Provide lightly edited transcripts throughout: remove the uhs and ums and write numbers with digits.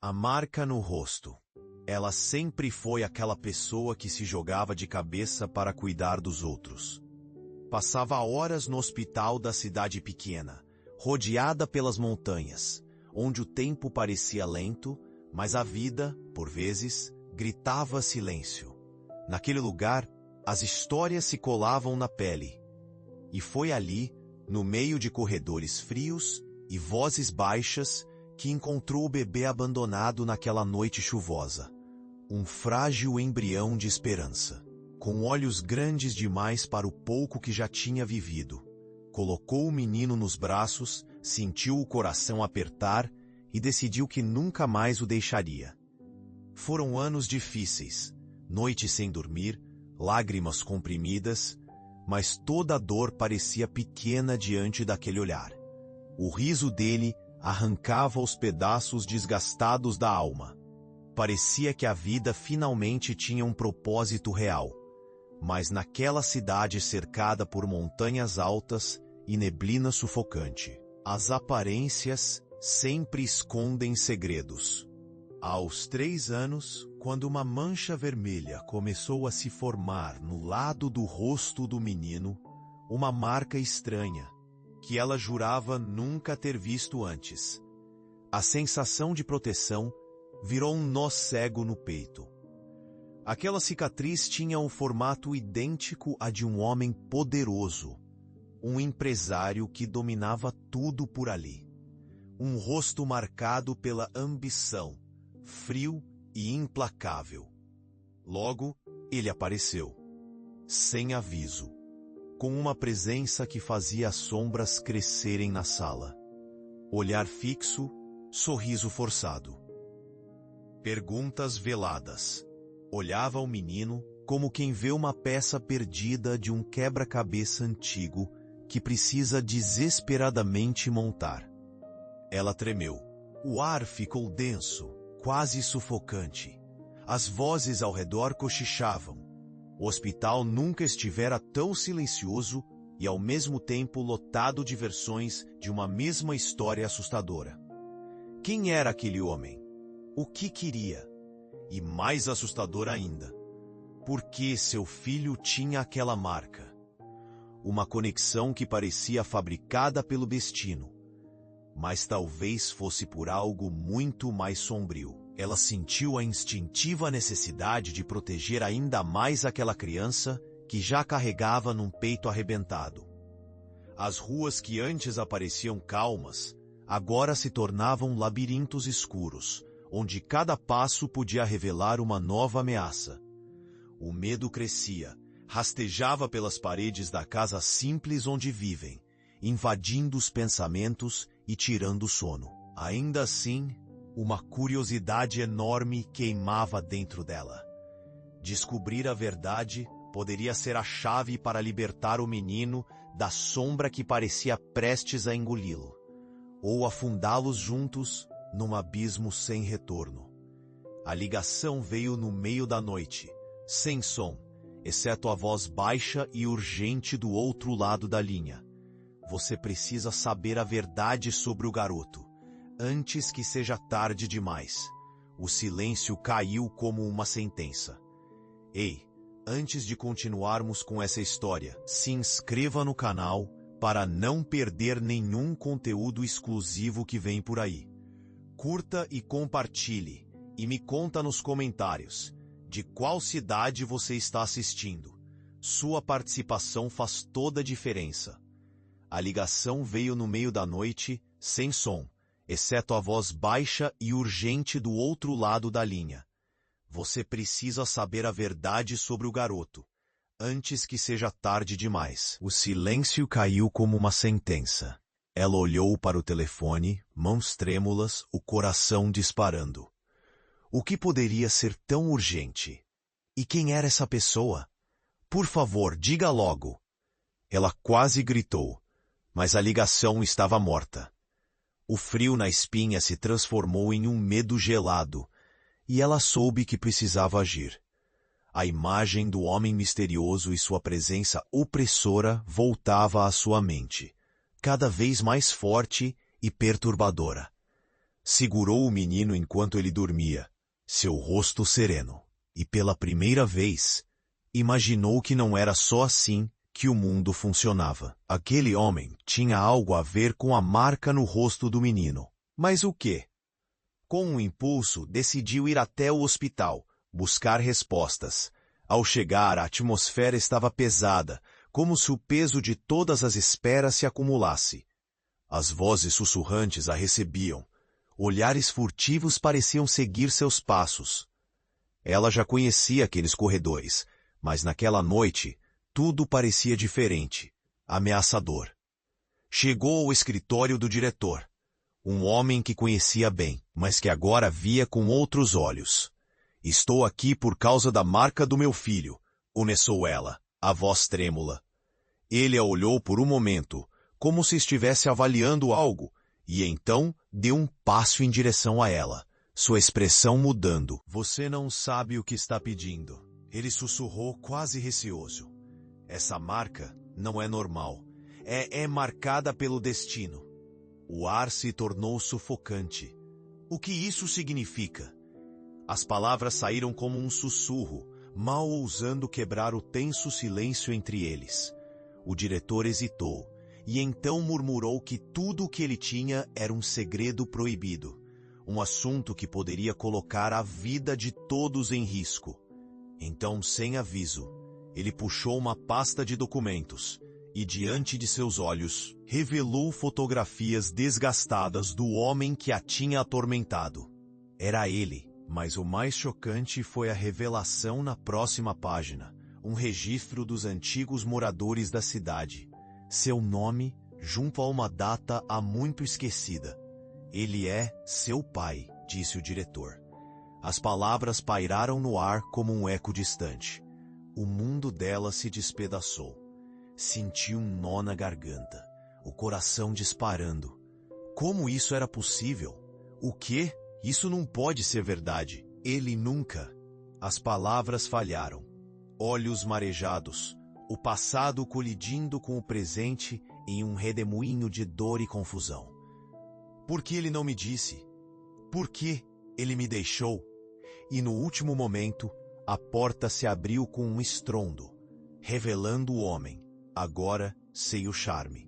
A marca no rosto. Ela sempre foi aquela pessoa que se jogava de cabeça para cuidar dos outros. Passava horas no hospital da cidade pequena, rodeada pelas montanhas, onde o tempo parecia lento, mas a vida, por vezes, gritava silêncio. Naquele lugar, as histórias se colavam na pele. E foi ali, no meio de corredores frios e vozes baixas, que encontrou o bebê abandonado naquela noite chuvosa. Um frágil embrião de esperança, com olhos grandes demais para o pouco que já tinha vivido. Colocou o menino nos braços, sentiu o coração apertar e decidiu que nunca mais o deixaria. Foram anos difíceis, noites sem dormir, lágrimas comprimidas, mas toda a dor parecia pequena diante daquele olhar. O riso dele arrancava os pedaços desgastados da alma. Parecia que a vida finalmente tinha um propósito real. Mas naquela cidade cercada por montanhas altas e neblina sufocante, as aparências sempre escondem segredos. Aos 3 anos, quando uma mancha vermelha começou a se formar no lado do rosto do menino, uma marca estranha, que ela jurava nunca ter visto antes. A sensação de proteção virou um nó cego no peito. Aquela cicatriz tinha um formato idêntico à de um homem poderoso, um empresário que dominava tudo por ali. Um rosto marcado pela ambição, frio e implacável. Logo, ele apareceu, sem aviso, com uma presença que fazia as sombras crescerem na sala. Olhar fixo, sorriso forçado. Perguntas veladas. Olhava o menino como quem vê uma peça perdida de um quebra-cabeça antigo que precisa desesperadamente montar. Ela tremeu. O ar ficou denso, quase sufocante. As vozes ao redor cochichavam. O hospital nunca estivera tão silencioso e ao mesmo tempo lotado de versões de uma mesma história assustadora. Quem era aquele homem? O que queria? E mais assustador ainda, por que seu filho tinha aquela marca? Uma conexão que parecia fabricada pelo destino, mas talvez fosse por algo muito mais sombrio. Ela sentiu a instintiva necessidade de proteger ainda mais aquela criança que já carregava num peito arrebentado. As ruas que antes apareciam calmas, agora se tornavam labirintos escuros, onde cada passo podia revelar uma nova ameaça. O medo crescia, rastejava pelas paredes da casa simples onde vivem, invadindo os pensamentos e tirando o sono. Ainda assim, uma curiosidade enorme queimava dentro dela. Descobrir a verdade poderia ser a chave para libertar o menino da sombra que parecia prestes a engoli-lo, ou afundá-los juntos num abismo sem retorno. A ligação veio no meio da noite, sem som, exceto a voz baixa e urgente do outro lado da linha. Você precisa saber a verdade sobre o garoto, antes que seja tarde demais. O silêncio caiu como uma sentença. Ei, antes de continuarmos com essa história, se inscreva no canal para não perder nenhum conteúdo exclusivo que vem por aí. Curta e compartilhe, e me conta nos comentários de qual cidade você está assistindo. Sua participação faz toda a diferença. A ligação veio no meio da noite, sem som, exceto a voz baixa e urgente do outro lado da linha. Você precisa saber a verdade sobre o garoto, antes que seja tarde demais. O silêncio caiu como uma sentença. Ela olhou para o telefone, mãos trêmulas, o coração disparando. O que poderia ser tão urgente? E quem era essa pessoa? Por favor, diga logo. Ela quase gritou, mas a ligação estava morta. O frio na espinha se transformou em um medo gelado, e ela soube que precisava agir. A imagem do homem misterioso e sua presença opressora voltava à sua mente, cada vez mais forte e perturbadora. Segurou o menino enquanto ele dormia, seu rosto sereno, e pela primeira vez, imaginou que não era só assim que o mundo funcionava. Aquele homem tinha algo a ver com a marca no rosto do menino. Mas o quê? Com um impulso, decidiu ir até o hospital, buscar respostas. Ao chegar, a atmosfera estava pesada, como se o peso de todas as esperas se acumulasse. As vozes sussurrantes a recebiam. Olhares furtivos pareciam seguir seus passos. Ela já conhecia aqueles corredores, mas naquela noite, tudo parecia diferente, ameaçador. Chegou ao escritório do diretor. Um homem que conhecia bem, mas que agora via com outros olhos. Estou aqui por causa da marca do meu filho, unesou ela, a voz trêmula. Ele a olhou por um momento, como se estivesse avaliando algo, e então deu um passo em direção a ela, sua expressão mudando. Você não sabe o que está pedindo. Ele sussurrou quase receoso. Essa marca não é normal. É marcada pelo destino. O ar se tornou sufocante. O que isso significa? As palavras saíram como um sussurro, mal ousando quebrar o tenso silêncio entre eles. O diretor hesitou, e então murmurou que tudo o que ele tinha era um segredo proibido, um assunto que poderia colocar a vida de todos em risco. Então, sem aviso, ele puxou uma pasta de documentos, e diante de seus olhos, revelou fotografias desgastadas do homem que a tinha atormentado. Era ele, mas o mais chocante foi a revelação na próxima página, um registro dos antigos moradores da cidade. Seu nome, junto a uma data há muito esquecida. Ele é seu pai, disse o diretor. As palavras pairaram no ar como um eco distante. O mundo dela se despedaçou. Sentiu um nó na garganta, o coração disparando. Como isso era possível? O quê? Isso não pode ser verdade. Ele nunca. As palavras falharam. Olhos marejados, o passado colidindo com o presente em um redemoinho de dor e confusão. Por que ele não me disse? Por que ele me deixou? E no último momento, a porta se abriu com um estrondo, revelando o homem, agora sem o charme.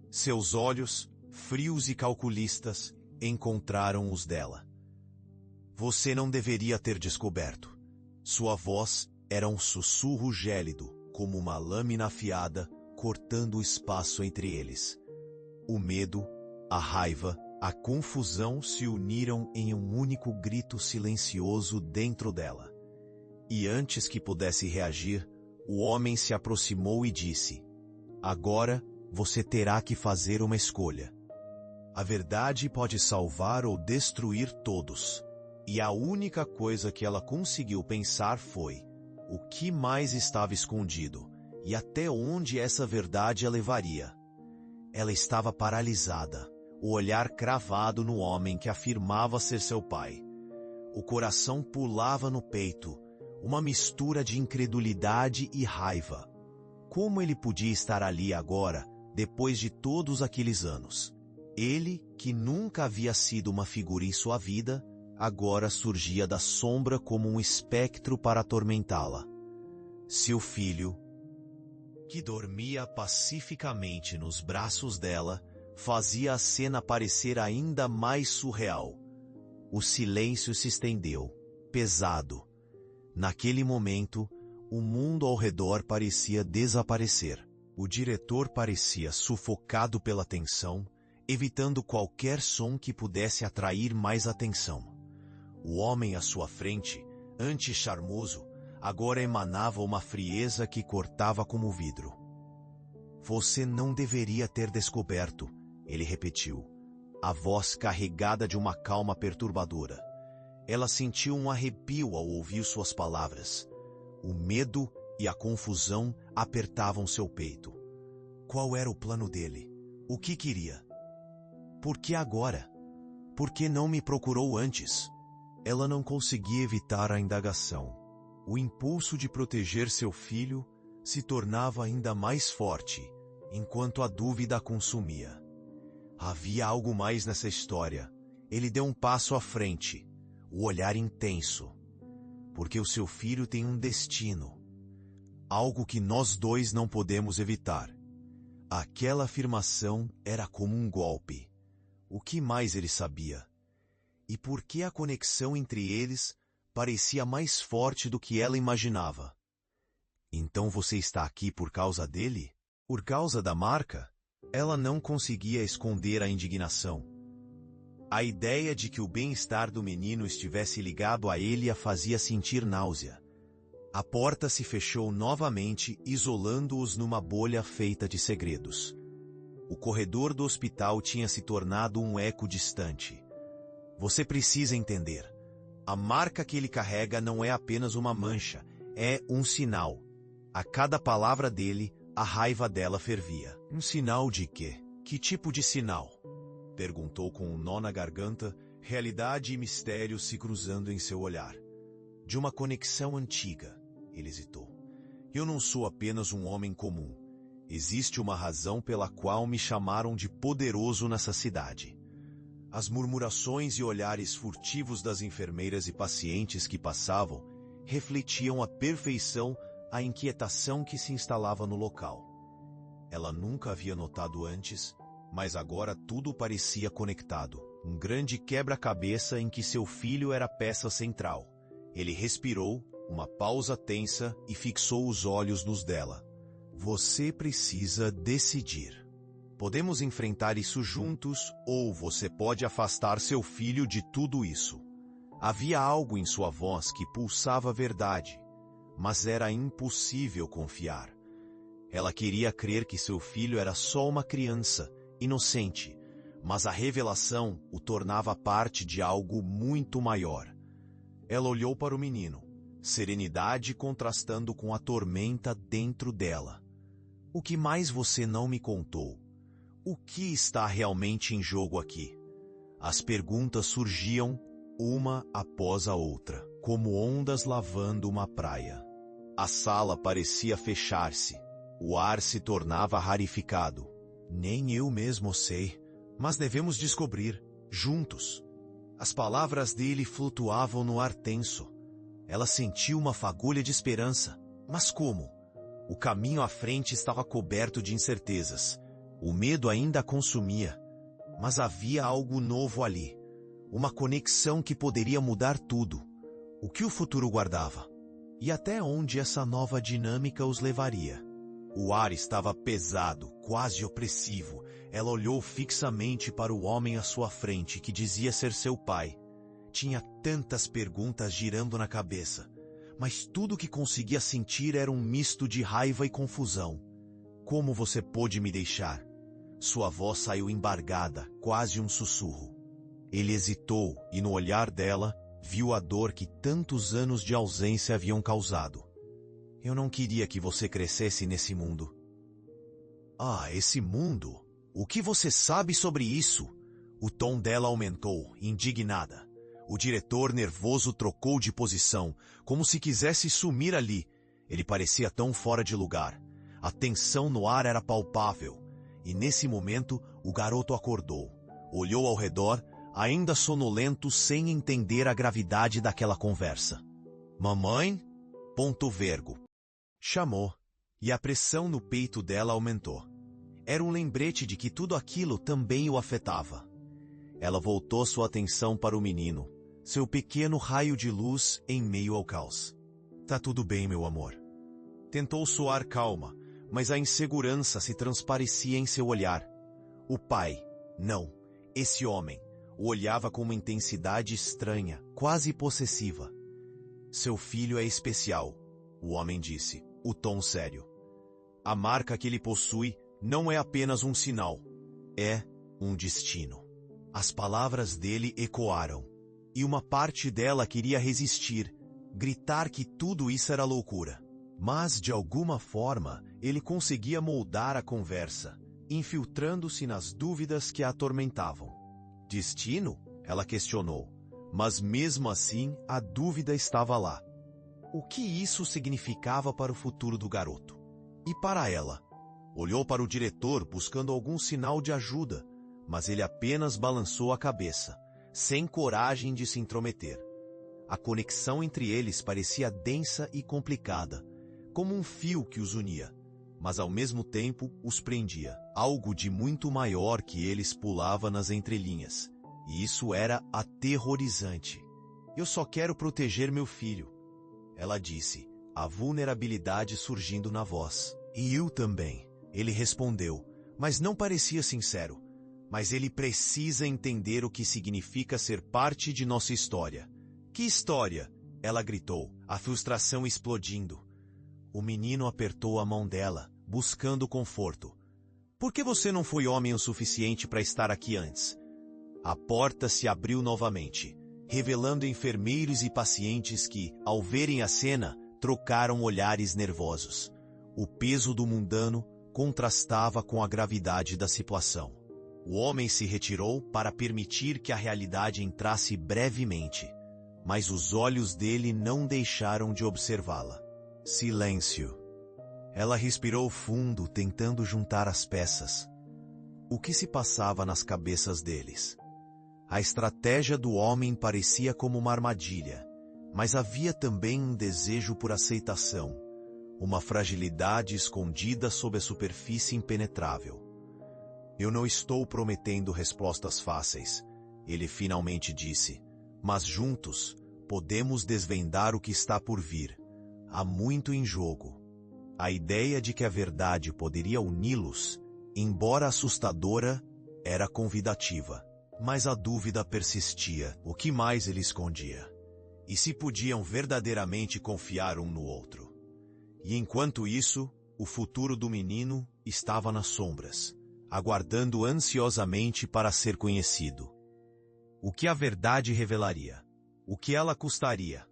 Seus olhos, frios e calculistas, encontraram os dela. Você não deveria ter descoberto. Sua voz era um sussurro gélido, como uma lâmina afiada, cortando o espaço entre eles. O medo, a raiva, a confusão se uniram em um único grito silencioso dentro dela. E antes que pudesse reagir, o homem se aproximou e disse: agora você terá que fazer uma escolha. A verdade pode salvar ou destruir todos. E a única coisa que ela conseguiu pensar foi: o que mais estava escondido e até onde essa verdade a levaria? Ela estava paralisada, o olhar cravado no homem que afirmava ser seu pai. O coração pulava no peito, uma mistura de incredulidade e raiva. Como ele podia estar ali agora, depois de todos aqueles anos? Ele, que nunca havia sido uma figura em sua vida, agora surgia da sombra como um espectro para atormentá-la. Seu filho, que dormia pacificamente nos braços dela, fazia a cena parecer ainda mais surreal. O silêncio se estendeu, pesado. Naquele momento, o mundo ao redor parecia desaparecer. O diretor parecia sufocado pela tensão, evitando qualquer som que pudesse atrair mais atenção. O homem à sua frente, antes charmoso, agora emanava uma frieza que cortava como vidro. Você não deveria ter descoberto, ele repetiu, a voz carregada de uma calma perturbadora. Ela sentiu um arrepio ao ouvir suas palavras. O medo e a confusão apertavam seu peito. Qual era o plano dele? O que queria? Por que agora? Por que não me procurou antes? Ela não conseguia evitar a indagação. O impulso de proteger seu filho se tornava ainda mais forte, enquanto a dúvida a consumia. Havia algo mais nessa história, Ele deu um passo à frente, o olhar intenso. Porque o seu filho tem um destino. Algo que nós dois não podemos evitar. Aquela afirmação era como um golpe. O que mais ele sabia? E por que a conexão entre eles parecia mais forte do que ela imaginava? Então você está aqui por causa dele? Por causa da marca? Ela não conseguia esconder a indignação. A ideia de que o bem-estar do menino estivesse ligado a ele a fazia sentir náusea. A porta se fechou novamente, isolando-os numa bolha feita de segredos. O corredor do hospital tinha se tornado um eco distante. Você precisa entender. A marca que ele carrega não é apenas uma mancha, é um sinal. A cada palavra dele, a raiva dela fervia. Um sinal de quê? Que tipo de sinal? Perguntou com um nó na garganta, realidade e mistério se cruzando em seu olhar. De uma conexão antiga, ele hesitou. Eu não sou apenas um homem comum. Existe uma razão pela qual me chamaram de poderoso nessa cidade. As murmurações e olhares furtivos das enfermeiras e pacientes que passavam refletiam à perfeição a inquietação que se instalava no local. Ela nunca havia notado antes, mas agora tudo parecia conectado. Um grande quebra-cabeça em que seu filho era a peça central. Ele respirou, uma pausa tensa, e fixou os olhos nos dela. Você precisa decidir. Podemos enfrentar isso juntos, ou você pode afastar seu filho de tudo isso. Havia algo em sua voz que pulsava verdade, mas era impossível confiar. Ela queria crer que seu filho era só uma criança, inocente, mas a revelação o tornava parte de algo muito maior. Ela olhou para o menino, serenidade contrastando com a tormenta dentro dela. O que mais você não me contou? O que está realmente em jogo aqui? As perguntas surgiam, uma após a outra, como ondas lavando uma praia. A sala parecia fechar-se. O ar se tornava rarificado. Nem eu mesmo sei, mas devemos descobrir, juntos. As palavras dele flutuavam no ar tenso. Ela sentiu uma fagulha de esperança. Mas como? O caminho à frente estava coberto de incertezas. O medo ainda a consumia. Mas havia algo novo ali. Uma conexão que poderia mudar tudo. O que o futuro guardava? E até onde essa nova dinâmica os levaria? O ar estava pesado, quase opressivo. Ela olhou fixamente para o homem à sua frente, que dizia ser seu pai. Tinha tantas perguntas girando na cabeça, mas tudo que conseguia sentir era um misto de raiva e confusão. Como você pôde me deixar? Sua voz saiu embargada, quase um sussurro. Ele hesitou e no olhar dela, viu a dor que tantos anos de ausência haviam causado. Eu não queria que você crescesse nesse mundo. Ah, esse mundo? O que você sabe sobre isso? O tom dela aumentou, indignada. O diretor nervoso trocou de posição, como se quisesse sumir ali. Ele parecia tão fora de lugar. A tensão no ar era palpável. E nesse momento, o garoto acordou. Olhou ao redor, ainda sonolento, sem entender a gravidade daquela conversa. Mamãe? Ponto vergo. Chamou, e a pressão no peito dela aumentou. Era um lembrete de que tudo aquilo também o afetava. Ela voltou sua atenção para o menino, seu pequeno raio de luz em meio ao caos. Tá tudo bem, meu amor. Tentou soar calma, mas a insegurança se transparecia em seu olhar. O pai, não, esse homem, o olhava com uma intensidade estranha, quase possessiva. Seu filho é especial, o homem disse, o tom sério. A marca que ele possui não é apenas um sinal, é um destino. As palavras dele ecoaram, e uma parte dela queria resistir, gritar que tudo isso era loucura. Mas, de alguma forma, ele conseguia moldar a conversa, infiltrando-se nas dúvidas que a atormentavam. Destino? Ela questionou, mas mesmo assim a dúvida estava lá. O que isso significava para o futuro do garoto? E para ela? Olhou para o diretor buscando algum sinal de ajuda, mas ele apenas balançou a cabeça, sem coragem de se intrometer. A conexão entre eles parecia densa e complicada, como um fio que os unia, mas ao mesmo tempo os prendia. Algo de muito maior que eles pulava nas entrelinhas, e isso era aterrorizante. Eu só quero proteger meu filho, ela disse, a vulnerabilidade surgindo na voz. E eu também, ele respondeu, mas não parecia sincero. Mas ele precisa entender o que significa ser parte de nossa história. Que história? Ela gritou, a frustração explodindo. O menino apertou a mão dela, buscando conforto. Por que você não foi homem o suficiente para estar aqui antes? A porta se abriu novamente, revelando enfermeiros e pacientes que, ao verem a cena, trocaram olhares nervosos. O peso do mundano contrastava com a gravidade da situação. O homem se retirou para permitir que a realidade entrasse brevemente, mas os olhos dele não deixaram de observá-la. Silêncio. Ela respirou fundo, tentando juntar as peças. O que se passava nas cabeças deles? A estratégia do homem parecia como uma armadilha, mas havia também um desejo por aceitação, uma fragilidade escondida sob a superfície impenetrável. Eu não estou prometendo respostas fáceis, ele finalmente disse, mas juntos podemos desvendar o que está por vir. Há muito em jogo. A ideia de que a verdade poderia uni-los, embora assustadora, era convidativa. Mas a dúvida persistia. O que mais ele escondia? E se podiam verdadeiramente confiar um no outro? E enquanto isso, o futuro do menino estava nas sombras, aguardando ansiosamente para ser conhecido. O que a verdade revelaria? O que ela custaria?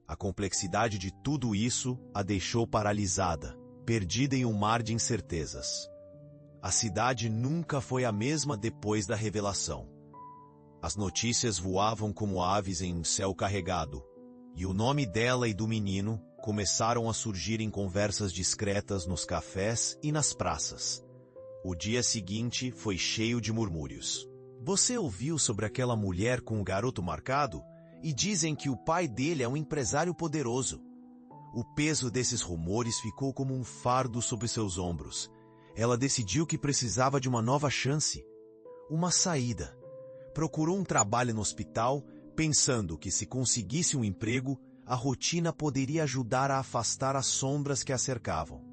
A complexidade de tudo isso a deixou paralisada, perdida em um mar de incertezas. A cidade nunca foi a mesma depois da revelação. As notícias voavam como aves em um céu carregado, e o nome dela e do menino começaram a surgir em conversas discretas nos cafés e nas praças. O dia seguinte foi cheio de murmúrios. Você ouviu sobre aquela mulher com o garoto marcado? E dizem que o pai dele é um empresário poderoso. O peso desses rumores ficou como um fardo sobre seus ombros. Ela decidiu que precisava de uma nova chance, uma saída. Procurou um trabalho no hospital, pensando que se conseguisse um emprego, a rotina poderia ajudar a afastar as sombras que a cercavam.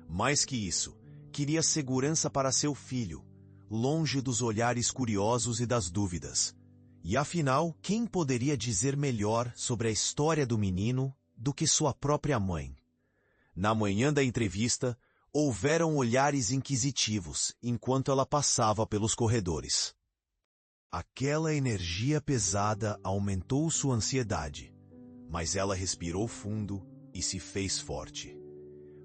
Mais que isso, queria segurança para seu filho, longe dos olhares curiosos e das dúvidas. E afinal, quem poderia dizer melhor sobre a história do menino do que sua própria mãe? Na manhã da entrevista, houveram olhares inquisitivos enquanto ela passava pelos corredores. Aquela energia pesada aumentou sua ansiedade, mas ela respirou fundo e se fez forte.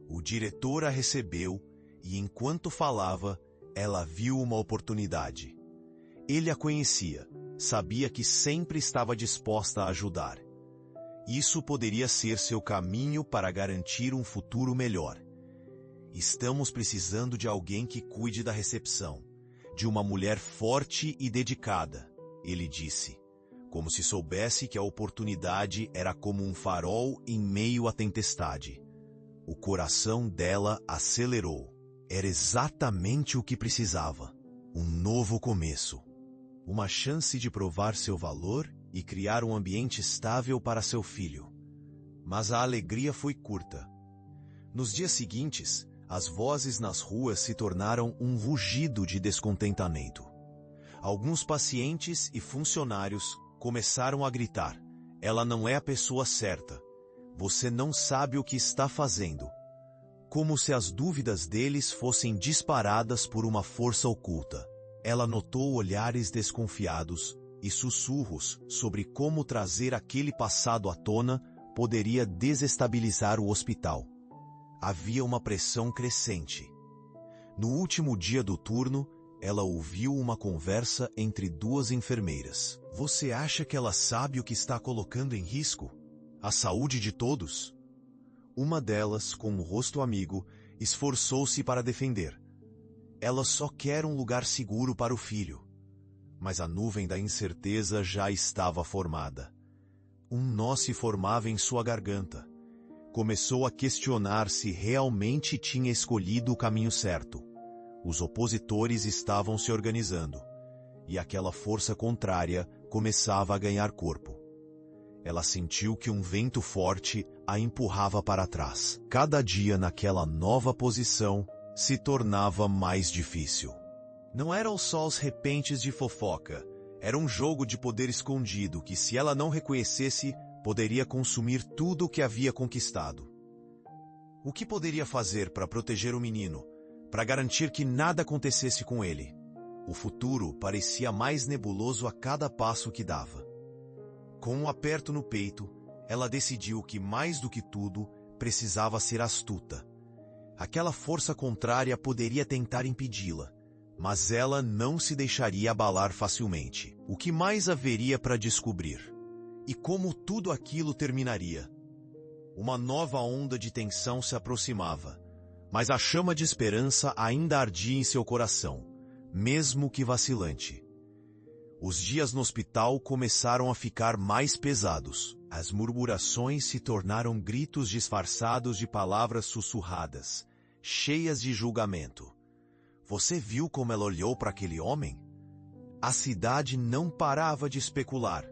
O diretor a recebeu e, enquanto falava, ela viu uma oportunidade. Ele a conhecia. Sabia que sempre estava disposta a ajudar. Isso poderia ser seu caminho para garantir um futuro melhor. Estamos precisando de alguém que cuide da recepção, de uma mulher forte e dedicada, ele disse, como se soubesse que a oportunidade era como um farol em meio à tempestade. O coração dela acelerou. Era exatamente o que precisava. Um novo começo. Uma chance de provar seu valor e criar um ambiente estável para seu filho. Mas a alegria foi curta. Nos dias seguintes, as vozes nas ruas se tornaram um rugido de descontentamento. Alguns pacientes e funcionários começaram a gritar: "Ela não é a pessoa certa. Você não sabe o que está fazendo." Como se as dúvidas deles fossem disparadas por uma força oculta. Ela notou olhares desconfiados e sussurros sobre como trazer aquele passado à tona poderia desestabilizar o hospital. Havia uma pressão crescente. No último dia do turno, ela ouviu uma conversa entre duas enfermeiras. Você acha que ela sabe o que está colocando em risco? A saúde de todos? Uma delas, com o rosto amigo, esforçou-se para defender. Ela só quer um lugar seguro para o filho. Mas a nuvem da incerteza já estava formada. Um nó se formava em sua garganta. Começou a questionar se realmente tinha escolhido o caminho certo. Os opositores estavam se organizando, e aquela força contrária começava a ganhar corpo. Ela sentiu que um vento forte a empurrava para trás. Cada dia naquela nova posição se tornava mais difícil. Não eram só os repentes de fofoca, era um jogo de poder escondido que, se ela não reconhecesse, poderia consumir tudo o que havia conquistado. O que poderia fazer para proteger o menino, para garantir que nada acontecesse com ele? O futuro parecia mais nebuloso a cada passo que dava. Com um aperto no peito, ela decidiu que, mais do que tudo, precisava ser astuta. Aquela força contrária poderia tentar impedi-la, mas ela não se deixaria abalar facilmente. O que mais haveria para descobrir? E como tudo aquilo terminaria? Uma nova onda de tensão se aproximava, mas a chama de esperança ainda ardia em seu coração, mesmo que vacilante. Os dias no hospital começaram a ficar mais pesados. As murmurações se tornaram gritos disfarçados de palavras sussurradas, cheias de julgamento. Você viu como ela olhou para aquele homem? A cidade não parava de especular.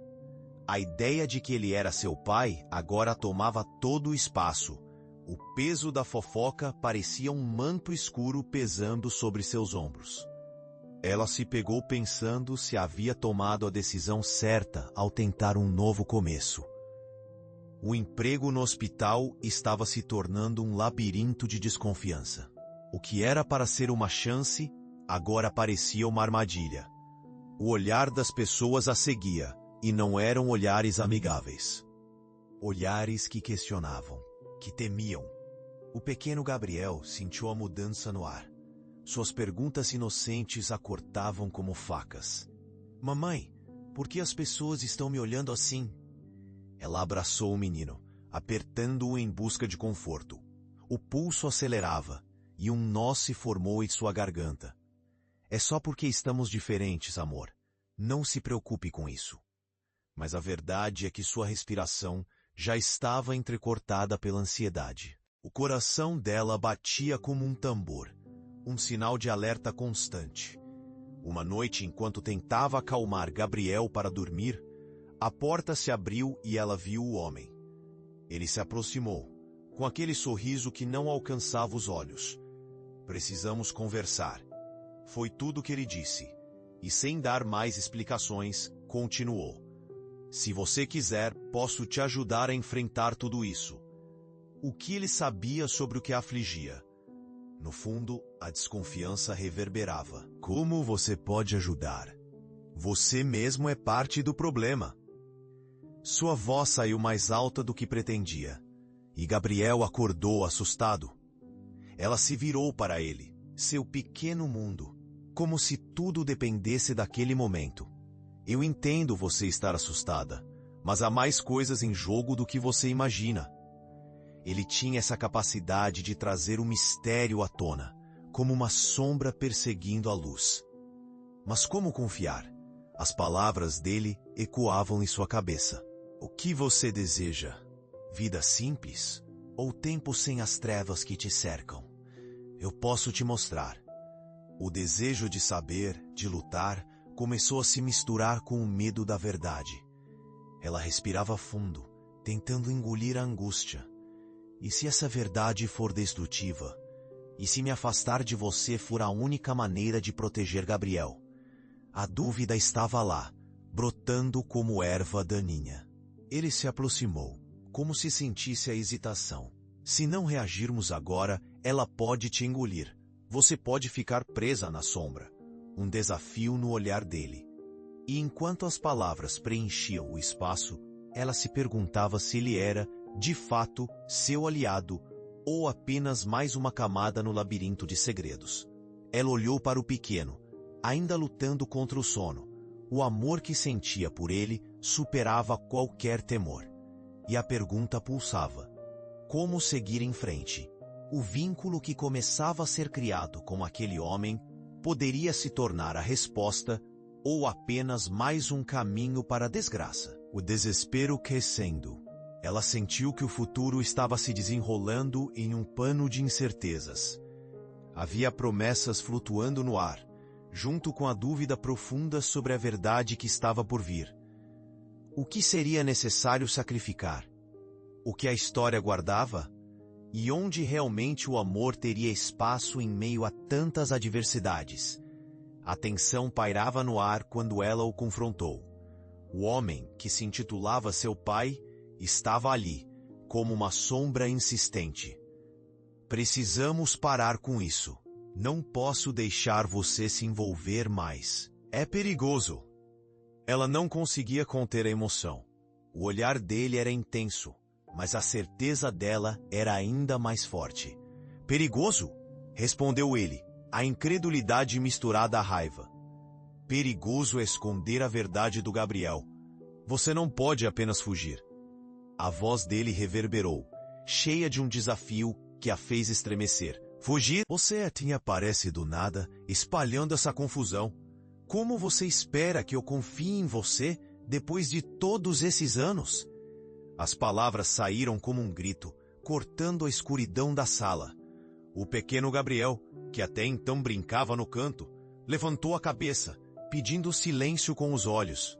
A ideia de que ele era seu pai agora tomava todo o espaço. O peso da fofoca parecia um manto escuro pesando sobre seus ombros. Ela se pegou pensando se havia tomado a decisão certa ao tentar um novo começo. O emprego no hospital estava se tornando um labirinto de desconfiança. O que era para ser uma chance, agora parecia uma armadilha. O olhar das pessoas a seguia, e não eram olhares amigáveis. Olhares que questionavam, que temiam. O pequeno Gabriel sentiu a mudança no ar. Suas perguntas inocentes a cortavam como facas. Mamãe, por que as pessoas estão me olhando assim? Ela abraçou o menino, apertando-o em busca de conforto. O pulso acelerava, e um nó se formou em sua garganta. É só porque estamos diferentes, amor. Não se preocupe com isso. Mas a verdade é que sua respiração já estava entrecortada pela ansiedade. O coração dela batia como um tambor, um sinal de alerta constante. Uma noite, enquanto tentava acalmar Gabriel para dormir, a porta se abriu e ela viu o homem. Ele se aproximou, com aquele sorriso que não alcançava os olhos. Precisamos conversar. Foi tudo o que ele disse, e sem dar mais explicações, continuou. Se você quiser, posso te ajudar a enfrentar tudo isso. O que ele sabia sobre o que a afligia? No fundo, a desconfiança reverberava. Como você pode ajudar? Você mesmo é parte do problema. Sua voz saiu mais alta do que pretendia, e Gabriel acordou assustado. Ela se virou para ele, seu pequeno mundo, como se tudo dependesse daquele momento. Eu entendo você estar assustada, mas há mais coisas em jogo do que você imagina. Ele tinha essa capacidade de trazer o mistério à tona, como uma sombra perseguindo a luz. Mas como confiar? As palavras dele ecoavam em sua cabeça. O que você deseja? Vida simples? Ou tempo sem as trevas que te cercam? Eu posso te mostrar. O desejo de saber, de lutar, começou a se misturar com o medo da verdade. Ela respirava fundo, tentando engolir a angústia. E se essa verdade for destrutiva? E se me afastar de você for a única maneira de proteger Gabriel? A dúvida estava lá, brotando como erva daninha. Ele se aproximou, como se sentisse a hesitação. Se não reagirmos agora, ela pode te engolir. Você pode ficar presa na sombra. Um desafio no olhar dele. E enquanto as palavras preenchiam o espaço, ela se perguntava se ele era, de fato, seu aliado, ou apenas mais uma camada no labirinto de segredos. Ela olhou para o pequeno, ainda lutando contra o sono. O amor que sentia por ele superava qualquer temor. E a pergunta pulsava. Como seguir em frente? O vínculo que começava a ser criado com aquele homem poderia se tornar a resposta ou apenas mais um caminho para a desgraça. O desespero crescendo. Ela sentiu que o futuro estava se desenrolando em um pano de incertezas. Havia promessas flutuando no ar, junto com a dúvida profunda sobre a verdade que estava por vir. O que seria necessário sacrificar? O que a história guardava? E onde realmente o amor teria espaço em meio a tantas adversidades? A tensão pairava no ar quando ela o confrontou. O homem, que se intitulava seu pai, estava ali, como uma sombra insistente. Precisamos parar com isso. Não posso deixar você se envolver mais. É perigoso. Ela não conseguia conter a emoção. O olhar dele era intenso, mas a certeza dela era ainda mais forte. Perigoso? Respondeu ele, a incredulidade misturada à raiva. Perigoso é esconder a verdade do Gabriel. Você não pode apenas fugir. A voz dele reverberou, cheia de um desafio que a fez estremecer. Fugir? Você assim aparece do nada, espalhando essa confusão. Como você espera que eu confie em você depois de todos esses anos? As palavras saíram como um grito, cortando a escuridão da sala. O pequeno Gabriel, que até então brincava no canto, levantou a cabeça, pedindo silêncio com os olhos.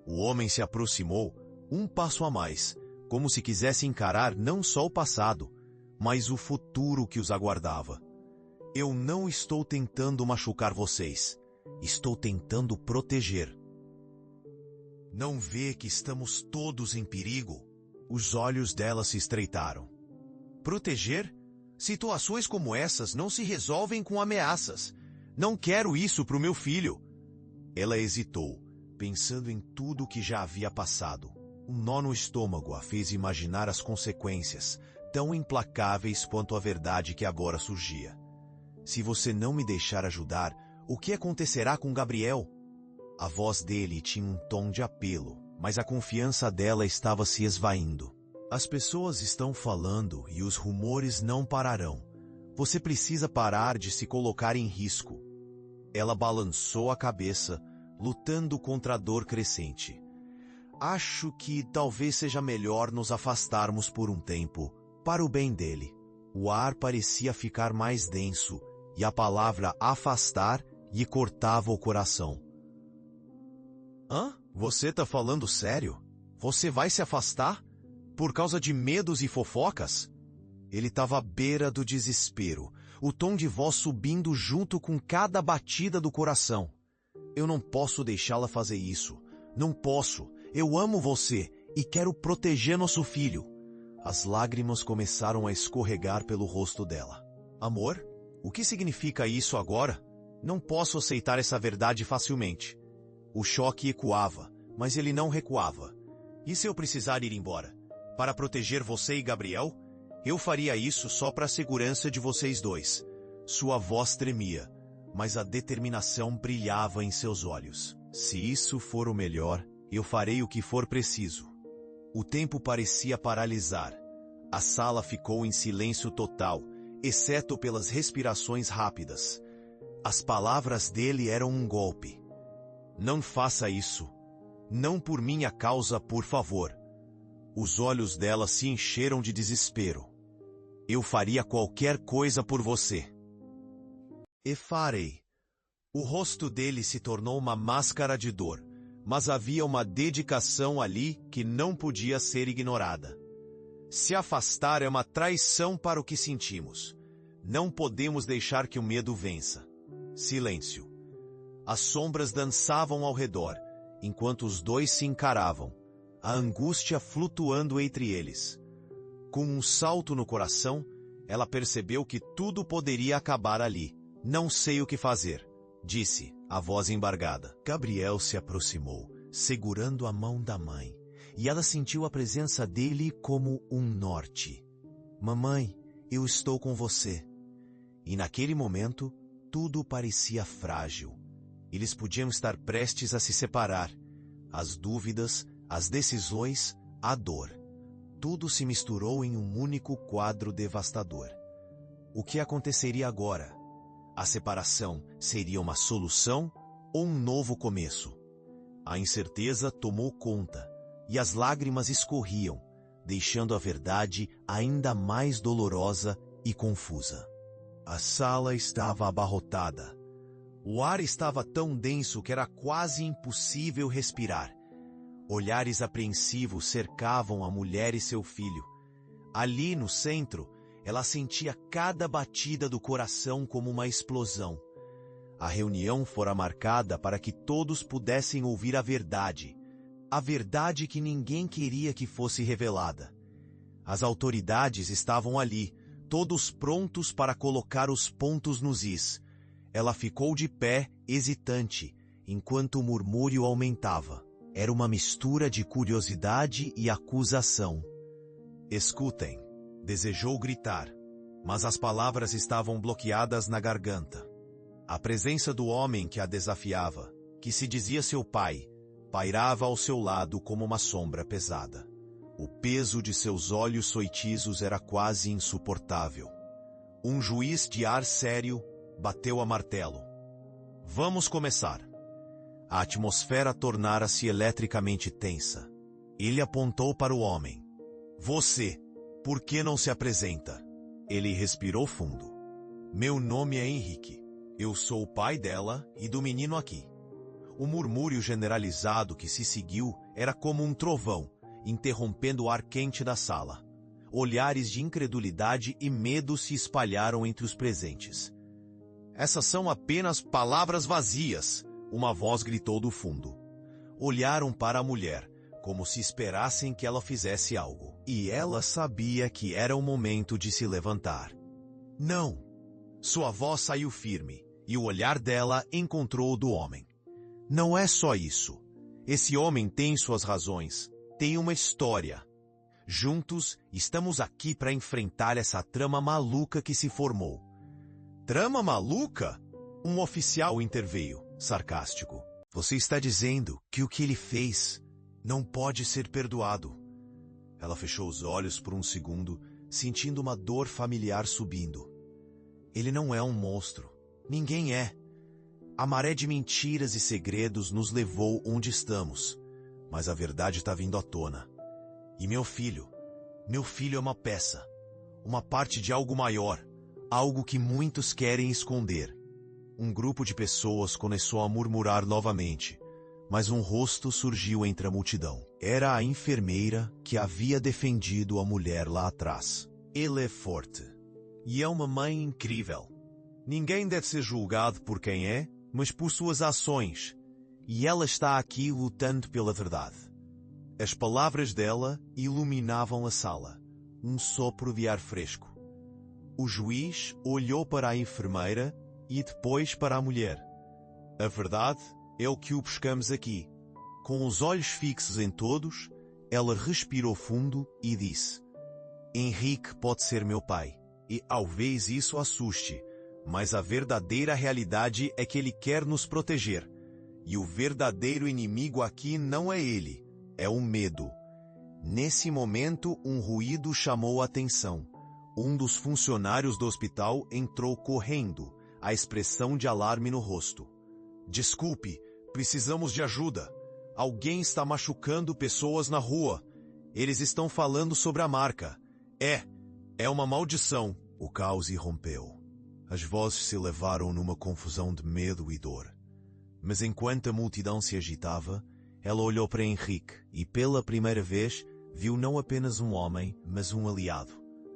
O homem se aproximou, um passo a mais, como se quisesse encarar não só o passado, mas o futuro que os aguardava. Eu não estou tentando machucar vocês. Estou tentando proteger. Não vê que estamos todos em perigo? Os olhos dela se estreitaram. Proteger? Situações como essas não se resolvem com ameaças. Não quero isso para o meu filho. Ela hesitou, pensando em tudo o que já havia passado. Um nó no estômago a fez imaginar as consequências, tão implacáveis quanto a verdade que agora surgia. Se você não me deixar ajudar, o que acontecerá com Gabriel? A voz dele tinha um tom de apelo, mas a confiança dela estava se esvaindo. As pessoas estão falando e os rumores não pararão. Você precisa parar de se colocar em risco. Ela balançou a cabeça, lutando contra a dor crescente. Acho que talvez seja melhor nos afastarmos por um tempo, para o bem dele. O ar parecia ficar mais denso, e a palavra afastar lhe cortava o coração. Hã? Você tá falando sério? Você vai se afastar? Por causa de medos e fofocas? Ele estava à beira do desespero, o tom de voz subindo junto com cada batida do coração. Eu não posso deixá-la fazer isso. Não posso. Eu amo você e quero proteger nosso filho. As lágrimas começaram a escorregar pelo rosto dela. Amor? O que significa isso agora? Não posso aceitar essa verdade facilmente. O choque ecoava, mas ele não recuava. E se eu precisar ir embora? Para proteger você e Gabriel? Eu faria isso só para a segurança de vocês dois. Sua voz tremia, mas a determinação brilhava em seus olhos. Se isso for o melhor, eu farei o que for preciso. O tempo parecia paralisar. A sala ficou em silêncio total, exceto pelas respirações rápidas. As palavras dele eram um golpe. Não faça isso. Não por minha causa, por favor. Os olhos dela se encheram de desespero. Eu faria qualquer coisa por você. E farei. O rosto dele se tornou uma máscara de dor, mas havia uma dedicação ali que não podia ser ignorada. Se afastar é uma traição para o que sentimos. Não podemos deixar que o medo vença. Silêncio. As sombras dançavam ao redor, enquanto os dois se encaravam, a angústia flutuando entre eles. Com um salto no coração, ela percebeu que tudo poderia acabar ali. Não sei o que fazer, disse, a voz embargada. Gabriel se aproximou, segurando a mão da mãe, e ela sentiu a presença dele como um norte. Mamãe, eu estou com você. E naquele momento, tudo parecia frágil. Eles podiam estar prestes a se separar. As dúvidas, as decisões, a dor. Tudo se misturou em um único quadro devastador. O que aconteceria agora? A separação seria uma solução ou um novo começo? A incerteza tomou conta, e as lágrimas escorriam, deixando a verdade ainda mais dolorosa e confusa. A sala estava abarrotada. O ar estava tão denso que era quase impossível respirar. Olhares apreensivos cercavam a mulher e seu filho. Ali, no centro, ela sentia cada batida do coração como uma explosão. A reunião fora marcada para que todos pudessem ouvir a verdade que ninguém queria que fosse revelada. As autoridades estavam ali, todos prontos para colocar os pontos nos is. Ela ficou de pé, hesitante, enquanto o murmúrio aumentava. Era uma mistura de curiosidade e acusação. Escutem, desejou gritar, mas as palavras estavam bloqueadas na garganta. A presença do homem que a desafiava, que se dizia seu pai, pairava ao seu lado como uma sombra pesada. O peso de seus olhos soitizos era quase insuportável. Um juiz de ar sério bateu a martelo. Vamos começar. A atmosfera tornara-se eletricamente tensa. Ele apontou para o homem. Você, por que não se apresenta? Ele respirou fundo. Meu nome é Henrique. Eu sou o pai dela e do menino aqui. O murmúrio generalizado que se seguiu era como um trovão, interrompendo o ar quente da sala. Olhares de incredulidade e medo se espalharam entre os presentes. Essas são apenas palavras vazias, uma voz gritou do fundo. Olharam para a mulher, como se esperassem que ela fizesse algo. E ela sabia que era o momento de se levantar. Não! Sua voz saiu firme, e o olhar dela encontrou o do homem. Não é só isso. Esse homem tem suas razões, tem uma história. Juntos, estamos aqui para enfrentar essa trama maluca que se formou. Trama maluca? Um oficial interveio, sarcástico. Você está dizendo que o que ele fez não pode ser perdoado. Ela fechou os olhos por um segundo, sentindo uma dor familiar subindo. Ele não é um monstro. Ninguém é. A maré de mentiras e segredos nos levou onde estamos, mas a verdade está vindo à tona. E meu filho é uma peça, uma parte de algo maior, algo que muitos querem esconder. Um grupo de pessoas começou a murmurar novamente, mas um rosto surgiu entre a multidão. Era a enfermeira que havia defendido a mulher lá atrás. Ela é forte. E é uma mãe incrível. Ninguém deve ser julgado por quem é, mas por suas ações. E ela está aqui lutando pela verdade. As palavras dela iluminavam a sala. Um sopro de ar fresco. O juiz olhou para a enfermeira e depois para a mulher. A verdade é o que o buscamos aqui. Com os olhos fixos em todos, ela respirou fundo e disse: Henrique pode ser meu pai. E talvez isso assuste, mas a verdadeira realidade é que ele quer nos proteger. E o verdadeiro inimigo aqui não é ele, é o medo. Nesse momento, um ruído chamou a atenção. Um dos funcionários do hospital entrou correndo, a expressão de alarme no rosto. Desculpe, precisamos de ajuda. Alguém está machucando pessoas na rua. Eles estão falando sobre a marca. É uma maldição. O caos irrompeu. As vozes se elevaram numa confusão de medo e dor. Mas enquanto a multidão se agitava, ela olhou para Henrique e pela primeira vez viu não apenas um homem, mas um aliado.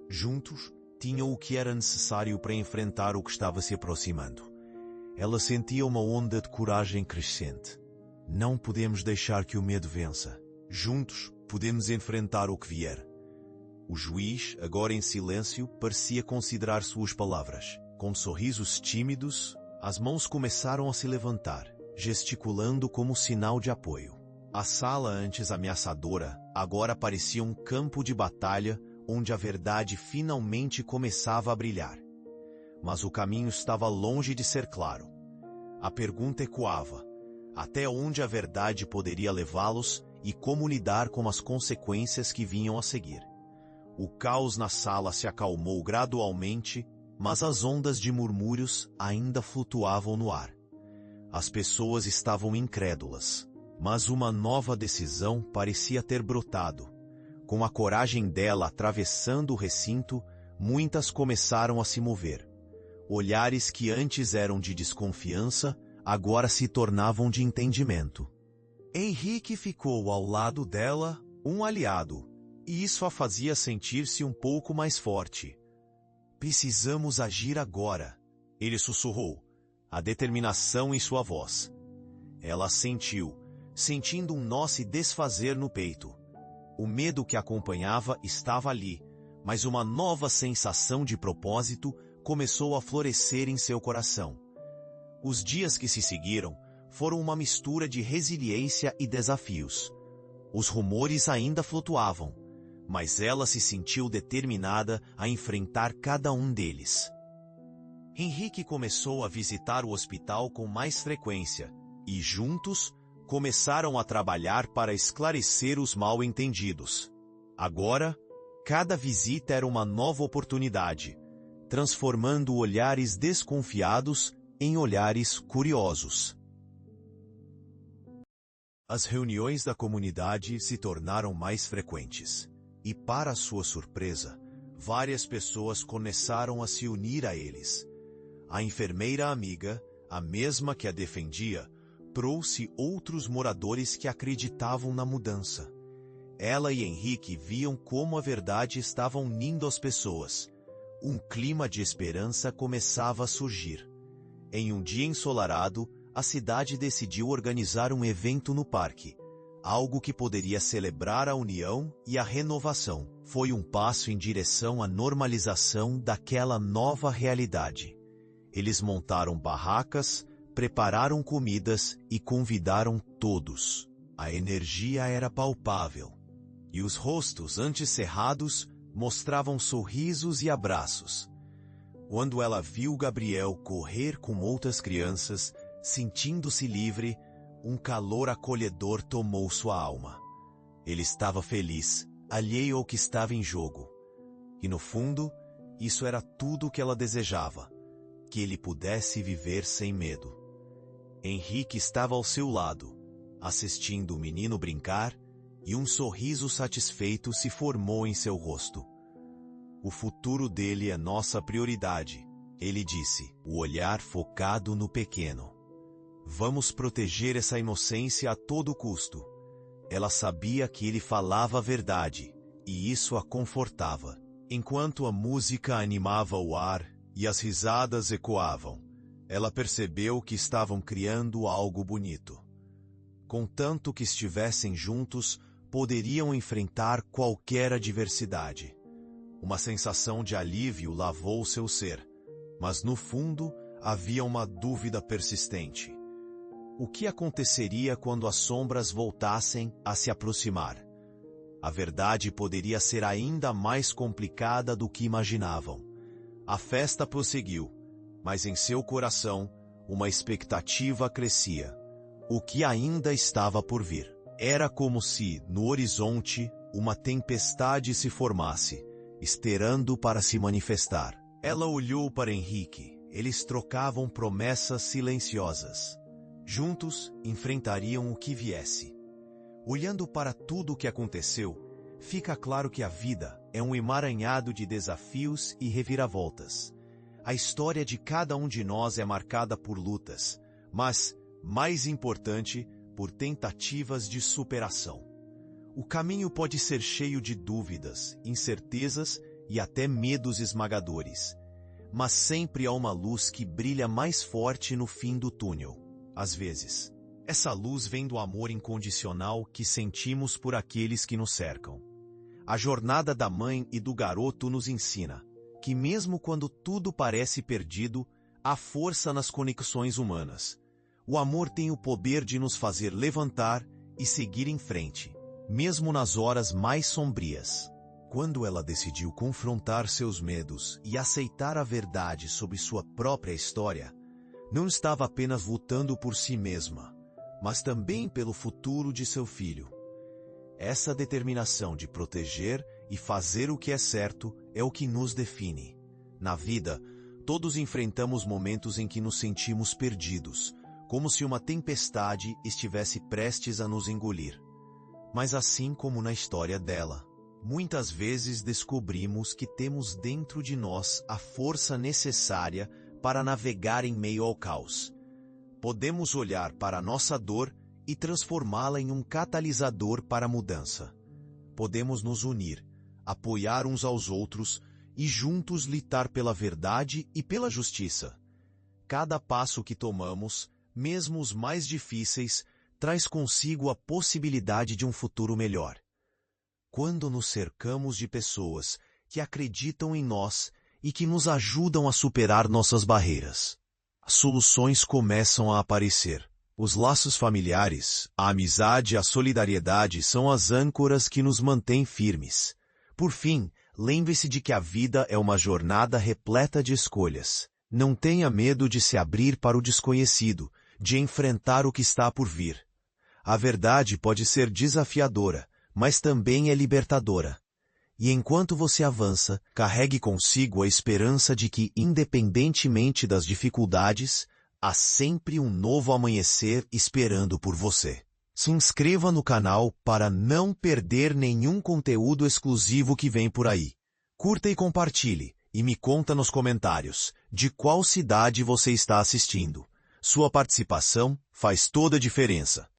Juntos, tinham o que era necessário para enfrentar o que estava se aproximando. Ela sentia uma onda de coragem crescente. Não podemos deixar que o medo vença. Juntos, podemos enfrentar o que vier. O juiz, agora em silêncio, parecia considerar suas palavras. Com sorrisos tímidos, as mãos começaram a se levantar, gesticulando como sinal de apoio. A sala antes ameaçadora, agora parecia um campo de batalha onde a verdade finalmente começava a brilhar. Mas o caminho estava longe de ser claro. A pergunta ecoava: até onde a verdade poderia levá-los e como lidar com as consequências que vinham a seguir? O caos na sala se acalmou gradualmente, mas as ondas de murmúrios ainda flutuavam no ar. As pessoas estavam incrédulas, mas uma nova decisão parecia ter brotado. Com a coragem dela atravessando o recinto, muitas começaram a se mover. Olhares que antes eram de desconfiança, agora se tornavam de entendimento. Henrique ficou ao lado dela, um aliado, e isso a fazia sentir-se um pouco mais forte. Precisamos agir agora, ele sussurrou, a determinação em sua voz. Ela sentiu, sentindo um nó se desfazer no peito. O medo que acompanhava estava ali, mas uma nova sensação de propósito começou a florescer em seu coração. Os dias que se seguiram foram uma mistura de resiliência e desafios. Os rumores ainda flutuavam, mas ela se sentiu determinada a enfrentar cada um deles. Henrique começou a visitar o hospital com mais frequência, e juntos começaram a trabalhar para esclarecer os mal-entendidos. Agora, cada visita era uma nova oportunidade, transformando olhares desconfiados em olhares curiosos. As reuniões da comunidade se tornaram mais frequentes, e para sua surpresa, várias pessoas começaram a se unir a eles. A enfermeira amiga, a mesma que a defendia, trouxe outros moradores que acreditavam na mudança. Ela e Henrique viam como a verdade estava unindo as pessoas. Um clima de esperança começava a surgir. Em um dia ensolarado, a cidade decidiu organizar um evento no parque. Algo que poderia celebrar a união e a renovação. Foi um passo em direção à normalização daquela nova realidade. Eles montaram barracas, prepararam comidas e convidaram todos. A energia era palpável. E os rostos antes cerrados mostravam sorrisos e abraços. Quando ela viu Gabriel correr com outras crianças, sentindo-se livre, um calor acolhedor tomou sua alma. Ele estava feliz, alheio ao que estava em jogo. E no fundo, isso era tudo o que ela desejava, que ele pudesse viver sem medo. Henrique estava ao seu lado, assistindo o menino brincar, e um sorriso satisfeito se formou em seu rosto. O futuro dele é nossa prioridade, ele disse, o olhar focado no pequeno. Vamos proteger essa inocência a todo custo. Ela sabia que ele falava a verdade, e isso a confortava. Enquanto a música animava o ar e as risadas ecoavam, ela percebeu que estavam criando algo bonito. Contanto que estivessem juntos, poderiam enfrentar qualquer adversidade. Uma sensação de alívio lavou seu ser, mas no fundo havia uma dúvida persistente. O que aconteceria quando as sombras voltassem a se aproximar? A verdade poderia ser ainda mais complicada do que imaginavam. A festa prosseguiu, mas em seu coração, uma expectativa crescia. O que ainda estava por vir? Era como se, no horizonte, uma tempestade se formasse, esperando para se manifestar. Ela olhou para Henrique. Eles trocavam promessas silenciosas. Juntos, enfrentariam o que viesse. Olhando para tudo o que aconteceu, fica claro que a vida é um emaranhado de desafios e reviravoltas. A história de cada um de nós é marcada por lutas, mas, mais importante, por tentativas de superação. O caminho pode ser cheio de dúvidas, incertezas e até medos esmagadores, mas sempre há uma luz que brilha mais forte no fim do túnel. Às vezes, essa luz vem do amor incondicional que sentimos por aqueles que nos cercam. A jornada da mãe e do garoto nos ensina que mesmo quando tudo parece perdido, há força nas conexões humanas. O amor tem o poder de nos fazer levantar e seguir em frente, mesmo nas horas mais sombrias. Quando ela decidiu confrontar seus medos e aceitar a verdade sobre sua própria história, não estava apenas lutando por si mesma, mas também pelo futuro de seu filho. Essa determinação de proteger e fazer o que é certo é o que nos define. Na vida, todos enfrentamos momentos em que nos sentimos perdidos, como se uma tempestade estivesse prestes a nos engolir. Mas assim como na história dela, muitas vezes descobrimos que temos dentro de nós a força necessária para navegar em meio ao caos. Podemos olhar para a nossa dor e transformá-la em um catalisador para a mudança. Podemos nos unir, apoiar uns aos outros e juntos lutar pela verdade e pela justiça. Cada passo que tomamos, mesmo os mais difíceis, traz consigo a possibilidade de um futuro melhor. Quando nos cercamos de pessoas que acreditam em nós e que nos ajudam a superar nossas barreiras, as soluções começam a aparecer. Os laços familiares, a amizade e a solidariedade são as âncoras que nos mantêm firmes. Por fim, lembre-se de que a vida é uma jornada repleta de escolhas. Não tenha medo de se abrir para o desconhecido, de enfrentar o que está por vir. A verdade pode ser desafiadora, mas também é libertadora. E enquanto você avança, carregue consigo a esperança de que, independentemente das dificuldades, há sempre um novo amanhecer esperando por você. Se inscreva no canal para não perder nenhum conteúdo exclusivo que vem por aí. Curta e compartilhe, e me conta nos comentários de qual cidade você está assistindo. Sua participação faz toda a diferença.